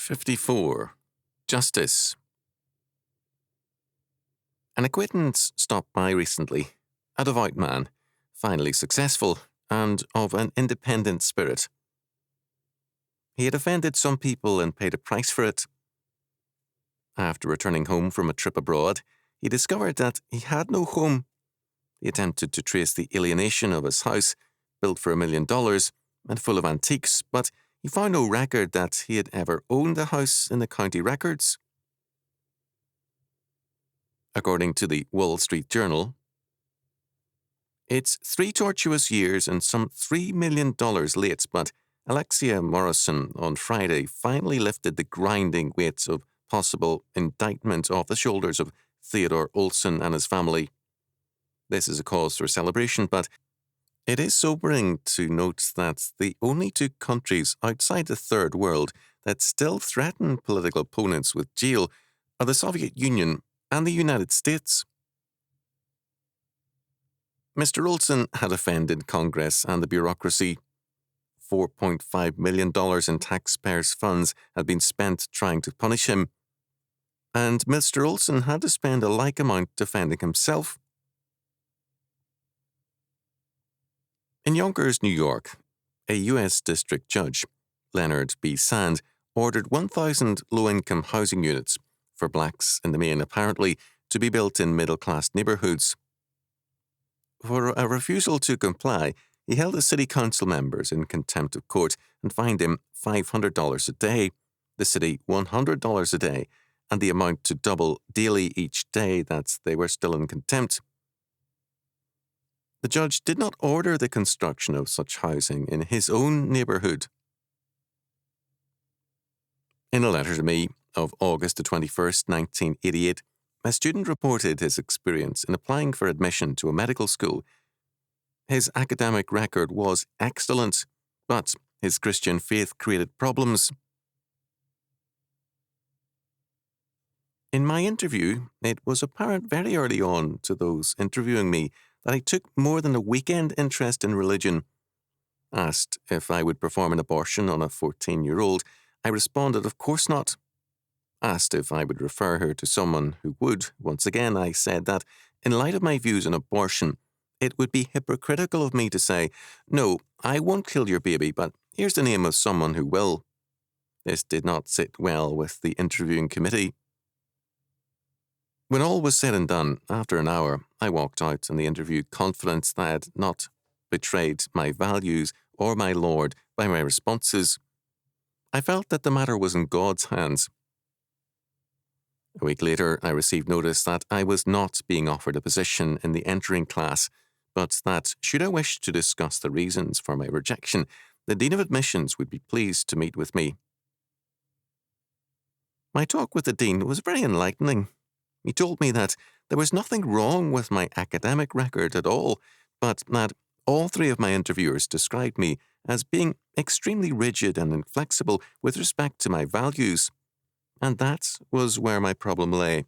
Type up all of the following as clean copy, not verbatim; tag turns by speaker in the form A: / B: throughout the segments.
A: 54. Justice. An acquaintance stopped by recently, a devout man, finally successful, and of an independent spirit. He had offended some people and paid a price for it. After returning home from a trip abroad, he discovered that he had no home. He attempted to trace the alienation of his house, built for $1 million and full of antiques, but he found no record that he had ever owned a house in the county records. According to the Wall Street Journal, it's 3 tortuous years and some $3 million late, but Alexia Morrison on Friday finally lifted the grinding weight of possible indictment off the shoulders of Theodore Olson and his family. This is a cause for celebration, but it is sobering to note that the only 2 countries outside the Third World that still threaten political opponents with jail are the Soviet Union and the United States. Mr. Olson had offended Congress and the bureaucracy. $4.5 million in taxpayers' funds had been spent trying to punish him, and Mr. Olson had to spend a like amount defending himself. In Yonkers, New York, a U.S. district judge, Leonard B. Sand, ordered 1,000 low-income housing units, for blacks in the main apparently, to be built in middle-class neighbourhoods. For a refusal to comply, he held the city council members in contempt of court and fined him $500 a day, the city $100 a day, and the amount to double daily each day that they were still in contempt. The judge did not order the construction of such housing in his own neighbourhood. In a letter to me of August 21st, 1988, a student reported his experience in applying for admission to a medical school. His academic record was excellent, but his Christian faith created problems. In my interview, it was apparent very early on to those interviewing me that I took more than a weekend interest in religion. Asked if I would perform an abortion on a 14-year-old, I responded, of course not. Asked if I would refer her to someone who would, once again I said that, in light of my views on abortion, it would be hypocritical of me to say, no, I won't kill your baby, but here's the name of someone who will. This did not sit well with the interviewing committee. When all was said and done, after an hour, I walked out in the interview confident that I had not betrayed my values or my Lord by my responses. I felt that the matter was in God's hands. A week later, I received notice that I was not being offered a position in the entering class, but that, should I wish to discuss the reasons for my rejection, the Dean of Admissions would be pleased to meet with me. My talk with the Dean was very enlightening. He told me that there was nothing wrong with my academic record at all, but that all 3 of my interviewers described me as being extremely rigid and inflexible with respect to my values, and that was where my problem lay.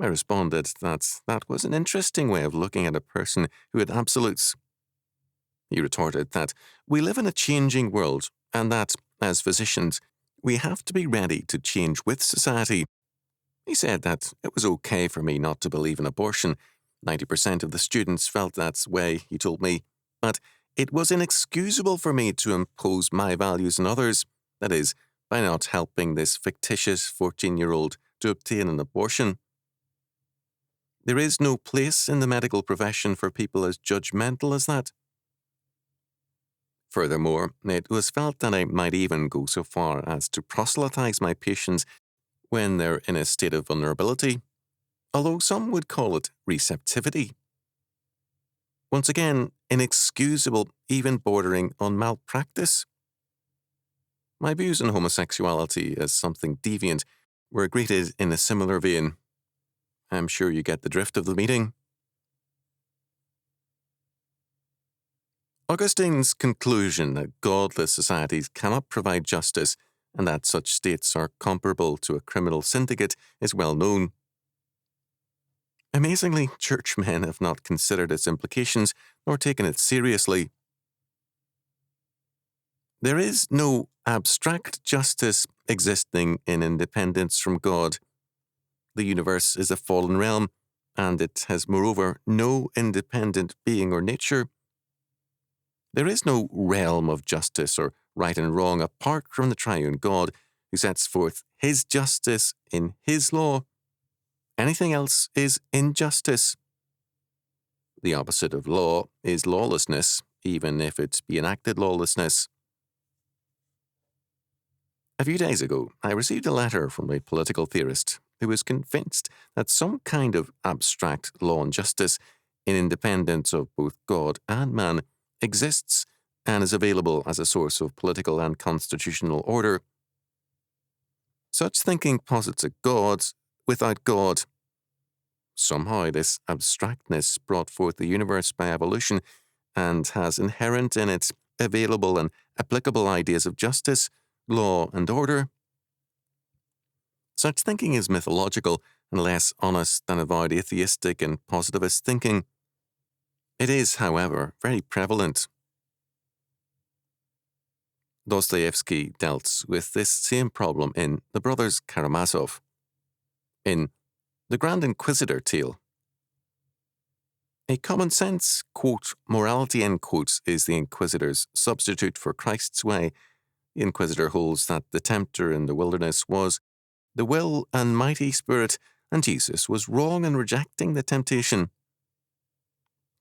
A: I responded that that was an interesting way of looking at a person who had absolutes. He retorted that we live in a changing world, and that, as physicians, we have to be ready to change with society. He said that it was okay for me not to believe in abortion. 90% of the students felt that way, he told me, but it was inexcusable for me to impose my values on others, that is, by not helping this fictitious 14-year-old to obtain an abortion. There is no place in the medical profession for people as judgmental as that. Furthermore, it was felt that I might even go so far as to proselytize my patients when they're in a state of vulnerability, although some would call it receptivity. Once again, inexcusable, even bordering on malpractice. My views on homosexuality as something deviant were greeted in a similar vein. I'm sure you get the drift of the meeting. Augustine's conclusion that godless societies cannot provide justice and that such states are comparable to a criminal syndicate is well known. Amazingly, churchmen have not considered its implications nor taken it seriously. There is no abstract justice existing in independence from God. The universe is a fallen realm, and it has moreover no independent being or nature. There is no realm of justice or right and wrong apart from the triune God, who sets forth his justice in his law. Anything else is injustice. The opposite of law is lawlessness, even if it be enacted lawlessness. A few days ago, I received a letter from a political theorist who was convinced that some kind of abstract law and justice, in independence of both God and man, exists and is available as a source of political and constitutional order. Such thinking posits a God without God. Somehow this abstractness brought forth the universe by evolution and has inherent in it available and applicable ideas of justice, law, and order. Such thinking is mythological and less honest than avowed atheistic and positivist thinking. It is, however, very prevalent. Dostoevsky dealt with this same problem in The Brothers Karamazov. In The Grand Inquisitor tale, a common sense, quote, morality, end quotes, is the Inquisitor's substitute for Christ's way. The Inquisitor holds that the tempter in the wilderness was the will and mighty spirit, and Jesus was wrong in rejecting the temptation.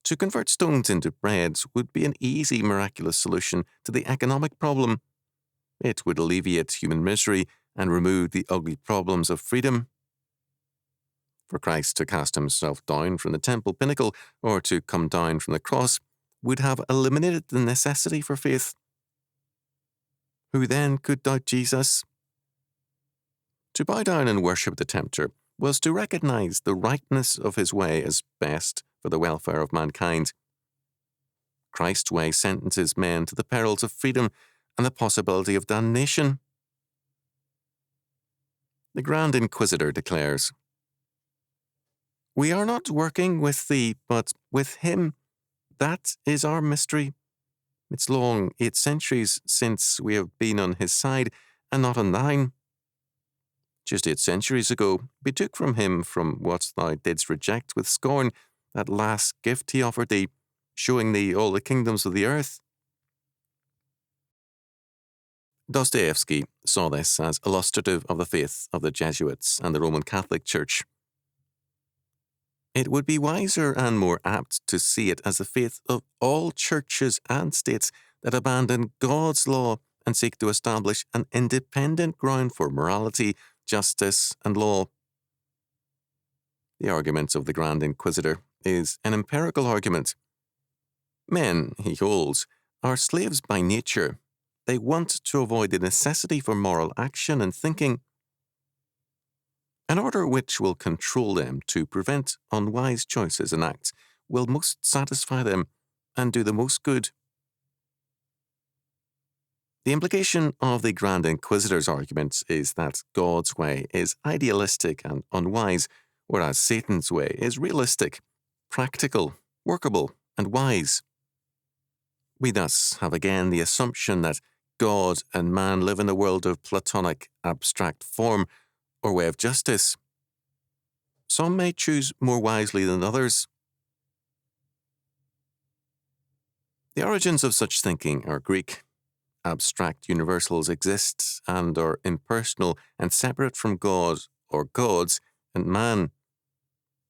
A: To convert stones into bread would be an easy, miraculous solution to the economic problem. It would alleviate human misery and remove the ugly problems of freedom. For Christ to cast himself down from the temple pinnacle or to come down from the cross would have eliminated the necessity for faith. Who then could doubt Jesus? To bow down and worship the tempter was to recognize the rightness of his way as best for the welfare of mankind. Christ's way sentences men to the perils of freedom and the possibility of damnation. The Grand Inquisitor declares, "We are not working with thee, but with him. That is our mystery. It's long 8 centuries since we have been on his side and not on thine. Just 8 centuries ago, we took from him from what thou didst reject with scorn that last gift he offered thee, showing thee all the kingdoms of the earth." Dostoevsky saw this as illustrative of the faith of the Jesuits and the Roman Catholic Church. It would be wiser and more apt to see it as the faith of all churches and states that abandon God's law and seek to establish an independent ground for morality, justice, and law. The argument of the Grand Inquisitor is an empirical argument. Men, he holds, are slaves by nature. They want to avoid the necessity for moral action and thinking. An order which will control them to prevent unwise choices and acts will most satisfy them and do the most good. The implication of the Grand Inquisitor's argument is that God's way is idealistic and unwise, whereas Satan's way is realistic, practical, workable, and wise. We thus have again the assumption that God and man live in a world of Platonic abstract form or way of justice. Some may choose more wisely than others. The origins of such thinking are Greek. Abstract universals exist and are impersonal and separate from God or gods and man.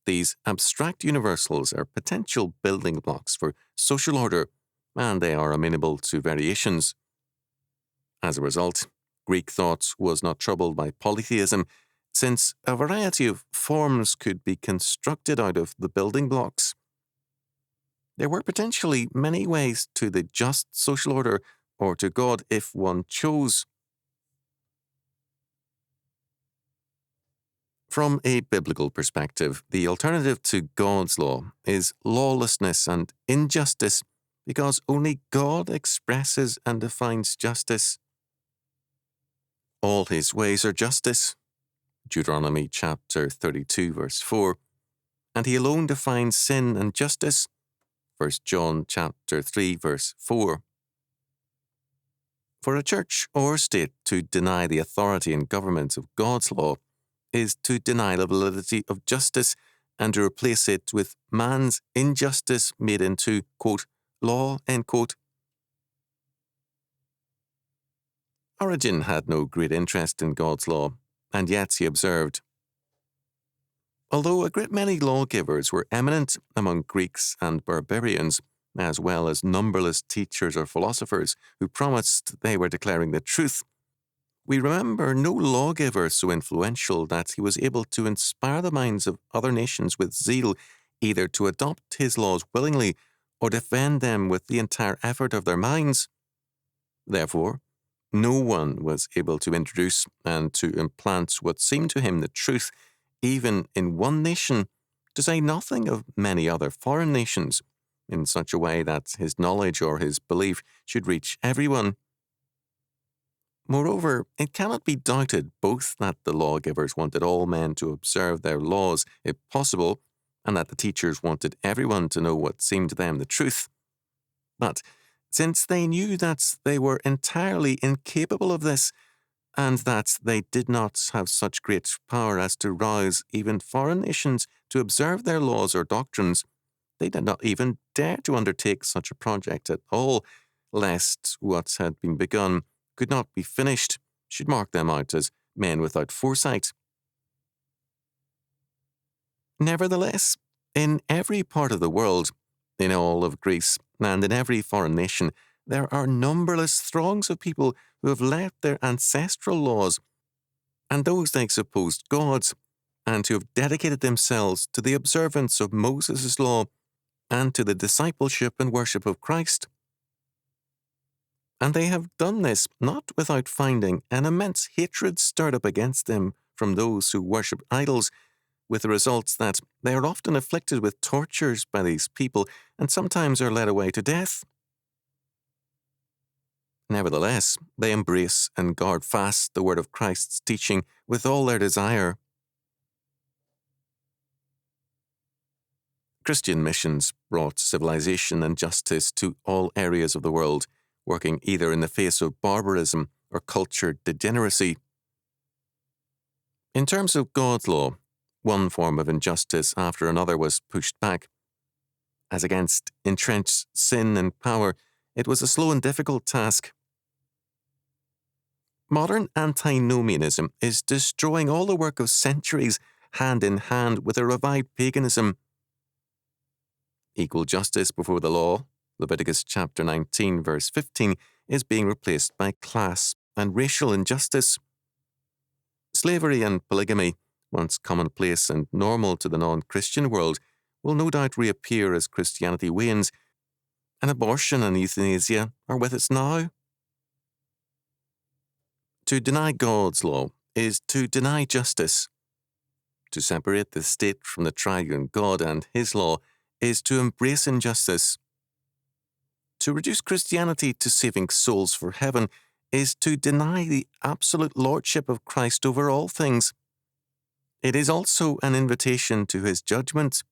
A: These abstract universals are potential building blocks for social order, and they are amenable to variations. As a result, Greek thought was not troubled by polytheism, since a variety of forms could be constructed out of the building blocks. There were potentially many ways to the just social order or to God if one chose. From a biblical perspective, the alternative to God's law is lawlessness and injustice, because only God expresses and defines justice. All his ways are justice, Deuteronomy chapter 32, verse 4, and he alone defines sin and justice, 1 John chapter 3, verse 4. For a church or state to deny the authority and government of God's law is to deny the validity of justice and to replace it with man's injustice made into, quote, law, end quote. Origen had no great interest in God's law, and yet he observed, although a great many lawgivers were eminent among Greeks and barbarians, as well as numberless teachers or philosophers who promised they were declaring the truth, we remember no lawgiver so influential that he was able to inspire the minds of other nations with zeal, either to adopt his laws willingly or defend them with the entire effort of their minds. Therefore, no one was able to introduce and to implant what seemed to him the truth, even in one nation, to say nothing of many other foreign nations, in such a way that his knowledge or his belief should reach everyone. Moreover, it cannot be doubted both that the lawgivers wanted all men to observe their laws, if possible, and that the teachers wanted everyone to know what seemed to them the truth. But since they knew that they were entirely incapable of this, and that they did not have such great power as to rouse even foreign nations to observe their laws or doctrines, they did not even dare to undertake such a project at all, lest what had been begun could not be finished, should mark them out as men without foresight. Nevertheless, in every part of the world, in all of Greece, and in every foreign nation, there are numberless throngs of people who have left their ancestral laws and those they supposed gods, and who have dedicated themselves to the observance of Moses' law and to the discipleship and worship of Christ. And they have done this not without finding an immense hatred stirred up against them from those who worship idols, with the results that they are often afflicted with tortures by these people and sometimes are led away to death. Nevertheless, they embrace and guard fast the word of Christ's teaching with all their desire. Christian missions brought civilization and justice to all areas of the world, working either in the face of barbarism or cultural degeneracy. In terms of God's law, one form of injustice after another was pushed back. As against entrenched sin and power, it was a slow and difficult task. Modern antinomianism is destroying all the work of centuries hand in hand with a revived paganism. Equal justice before the law, Leviticus chapter 19, verse 15, is being replaced by class and racial injustice. Slavery and polygamy, once commonplace and normal to the non-Christian world, will no doubt reappear as Christianity wanes, and abortion and euthanasia are with us now. To deny God's law is to deny justice. To separate the state from the triune God and his law is to embrace injustice. To reduce Christianity to saving souls for heaven is to deny the absolute lordship of Christ over all things. It is also an invitation to his judgment.